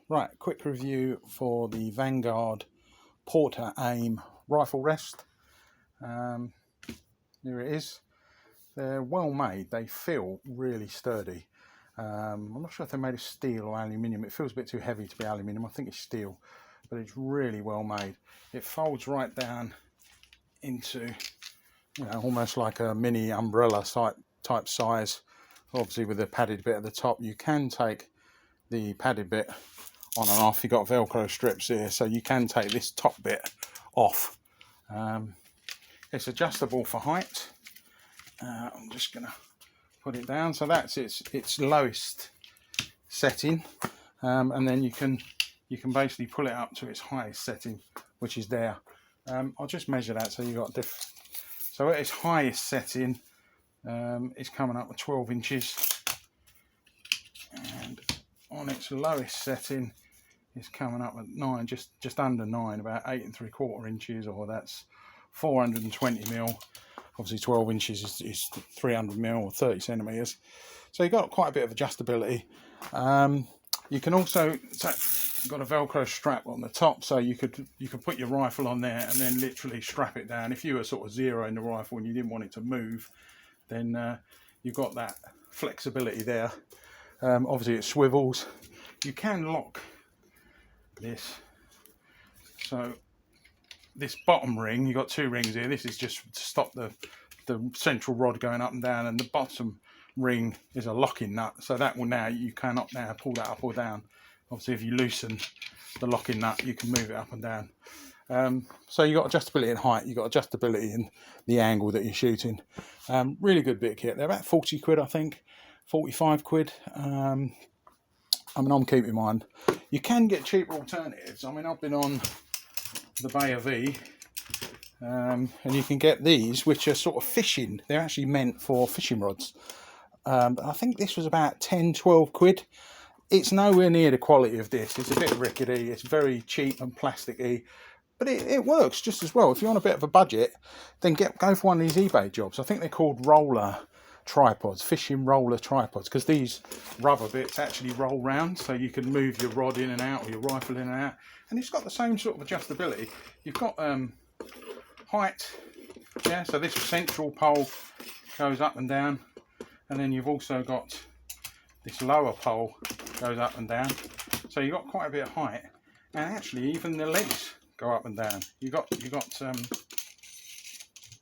Right, quick review for the Vanguard PortaAim rifle rest. Here it is. They're well made. They feel really sturdy. I'm not sure if they're made of steel or aluminium. It feels a bit too heavy to be aluminium. I think it's steel, but it's really well made. It folds right down into, almost like a mini umbrella type size. Obviously with the padded bit at the top. You can take the padded bit on and off. You've got Velcro strips here, so you can take this top bit off. It's adjustable for height. I'm just going to put it down. So that's its lowest setting, and then you can basically pull it up to its highest setting, which is there. I'll just measure that so you got so at its highest setting, it's coming up with 12 inches, and on its lowest setting, it's coming up at 9, just under 9, about 8 3/4 inches, or that's 420 mil. Obviously 12 inches is 300 mil or 30 centimeters. So you've got quite a bit of adjustability. You can also, you've got a Velcro strap on the top, so you could put your rifle on there and then literally strap it down. If you were sort of zeroing the rifle and you didn't want it to move, then you've got that flexibility there. Obviously it swivels. You can lock this. So this bottom ring, you've got 2 rings here. This is just to stop the central rod going up and down, and the bottom ring is a locking nut, so that will you cannot now pull that up or down. Obviously if you loosen the locking nut, you can move it up and down. So you've got adjustability in height, you've got adjustability in the angle that you're shooting. Really good bit of kit. They're about 40 quid, I think, 45 quid. I'm keeping in mind, you can get cheaper alternatives. I mean, I've been on the Bay of E, and you can get these, which are sort of fishing. They're actually meant for fishing rods. I think this was about 10-12 quid. It's nowhere near the quality of this. It's a bit rickety. It's very cheap and plasticky, but it works just as well. If you're on a bit of a budget, then go for one of these eBay jobs. I think they're called roller tripods, fishing roller tripods, because these rubber bits actually roll round, so you can move your rod in and out, or your rifle in and out, and it's got the same sort of adjustability. You've got height, yeah, so this central pole goes up and down, and then you've also got this lower pole goes up and down, so you've got quite a bit of height, and actually even the legs go up and down. You've got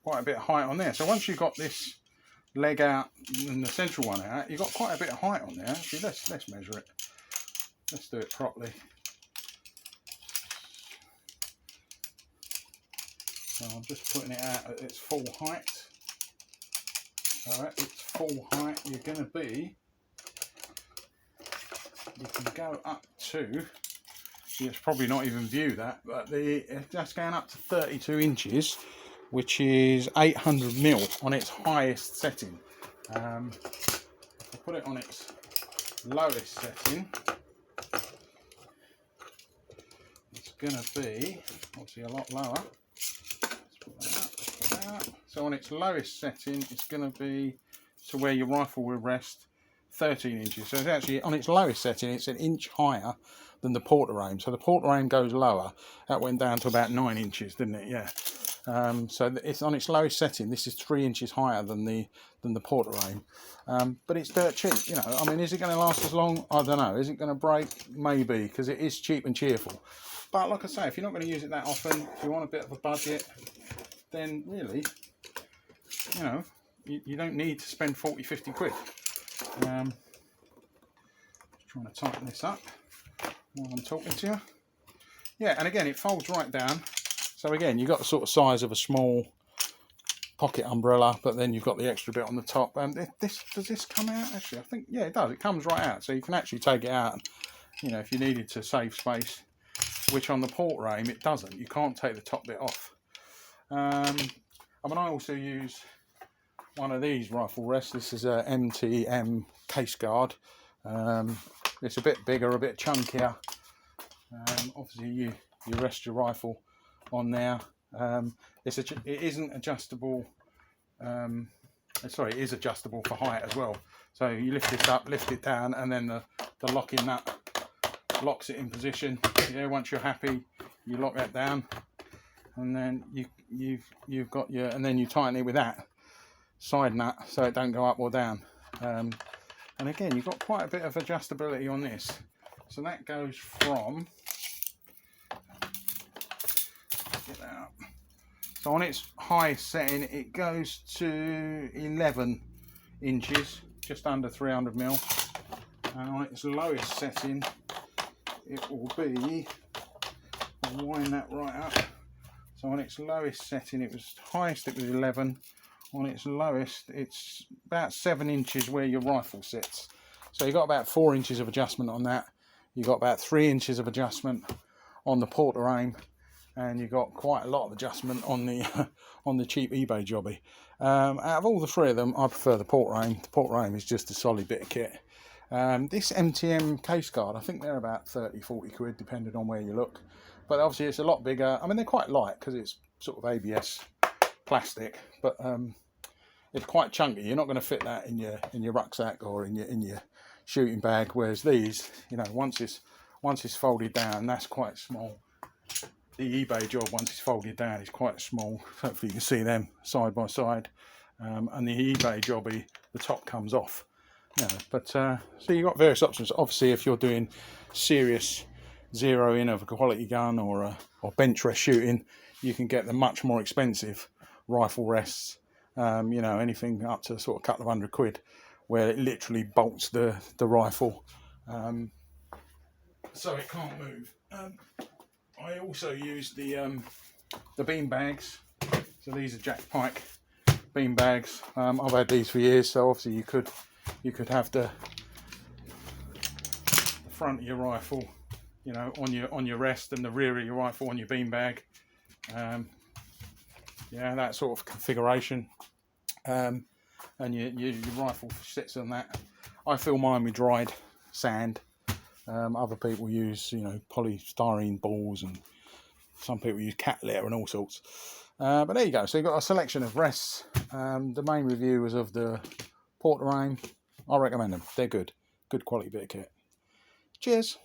quite a bit of height on there. So once you've got this leg out and the central one out, you've got quite a bit of height on there. Actually, let's measure it. Let's do it properly. So I'm just putting it out at its full height. So at its full height, you're going to be, you can go up to, it's probably not even view that, but that's going up to 32 inches, which is 800 mil on its highest setting. If I put it on its lowest setting, it's going to be obviously a lot lower. Let's put that up. So on its lowest setting, it's going to be to where your rifle will rest, 13 inches. So it's actually, on its lowest setting, it's an inch higher than the PortaAim. So the PortaAim goes lower. That went down to about 9 inches, didn't it? Yeah. So it's on its lowest setting. This is 3 inches higher than the PortaAim, but it's dirt cheap. I mean, is it going to last as long? I don't know. Is it going to break? Maybe, because it is cheap and cheerful. But like I say, if you're not going to use it that often, if you want a bit of a budget, then really, you don't need to spend 40-50 quid. Just trying to tighten this up while I'm talking to you. Yeah, and again, it folds right down. So again, you've got the sort of size of a small pocket umbrella, but then you've got the extra bit on the top. And does this come out? Actually, I think, yeah, it does. It comes right out. So you can actually take it out, if you needed to save space, which on the PortaAim, it doesn't. You can't take the top bit off. I also use one of these rifle rests. This is a MTM case guard. It's a bit bigger, a bit chunkier. Obviously, you rest your rifle on there. It isn't adjustable. It is adjustable for height as well. So you lift this up, lift it down, and then the locking nut locks it in position. Yeah, once you're happy, you lock that down, and then you've got your, and then you tighten it with that side nut so it don't go up or down. And again, you've got quite a bit of adjustability on this. So that goes from, get that up. So on its high setting, it goes to 11 inches, just under 300 mil. And on its lowest setting, it will be, I'll wind that right up. So on its lowest setting, it was highest, it was 11. On its lowest, it's about 7 inches where your rifle sits. So you've got about 4 inches of adjustment on that. You've got about 3 inches of adjustment on the PortaAim, and you've got quite a lot of adjustment on the on the cheap eBay jobby. Out of all the three of them, I prefer the PortaAim. The PortaAim is just a solid bit of kit. This MTM case guard, I think they're about 30-40 quid, depending on where you look. But obviously it's a lot bigger. I mean, they're quite light because it's sort of ABS plastic, but it's quite chunky. You're not going to fit that in your rucksack or in your shooting bag. Whereas these, you know, once it's folded down, that's quite small. The eBay job, once it's folded down, is quite small. Hopefully you can see them side by side. And the eBay jobby, the top comes off. You know, but so you've got various options. Obviously, if you're doing serious zeroing of a quality gun or bench rest shooting, you can get the much more expensive rifle rests. You know, anything up to sort of a couple of £100, where it literally bolts the rifle, so it can't move. I also use the bean bags. So these are Jack Pike bean bags. I've had these for years. So obviously you could have the front of your rifle, you know, on your rest, and the rear of your rifle on your bean bag. Yeah, that sort of configuration. And your rifle sits on that. I fill mine with dried sand. Other people use, you know, polystyrene balls, and some people use cat litter and all sorts. But there you go. So you've got a selection of rests. The main review was of the PortaAim. I recommend them. They're good. Good quality bit of kit. Cheers.